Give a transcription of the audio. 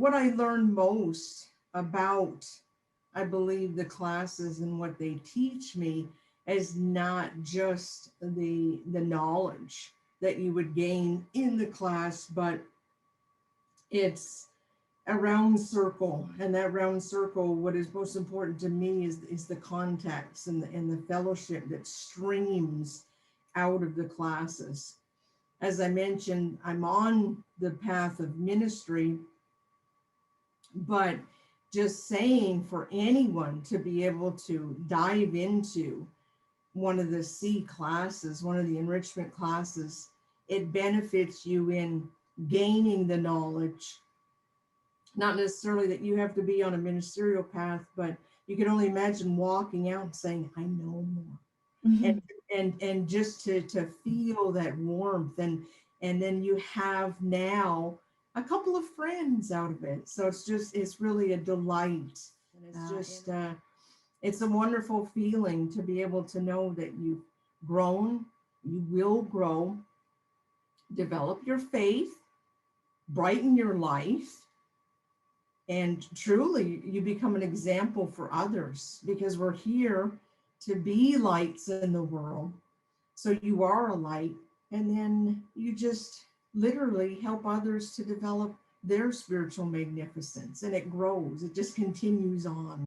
what I learned most about, I believe, the classes and what they teach me is not just the knowledge that you would gain in the class, but it's a round circle. And that round circle, what is most important to me is the context and the fellowship that streams out of the classes. As I mentioned, I'm on the path of ministry, but just saying, for anyone to be able to dive into one of the C classes, one of the enrichment classes, it benefits you in gaining the knowledge. Not necessarily that you have to be on a ministerial path, but you can only imagine walking out and saying, I know more. Mhm. And just to feel that warmth, and then you have now a couple of friends out of it. So it's really a delight. And it's just it's a wonderful feeling to be able to know that you've grown, you will grow, develop your faith, brighten your life, and truly you become an example for others, because we're here to be lights in the world. So you are a light, and then you just literally help others to develop their spiritual magnificence, and it grows, it just continues on.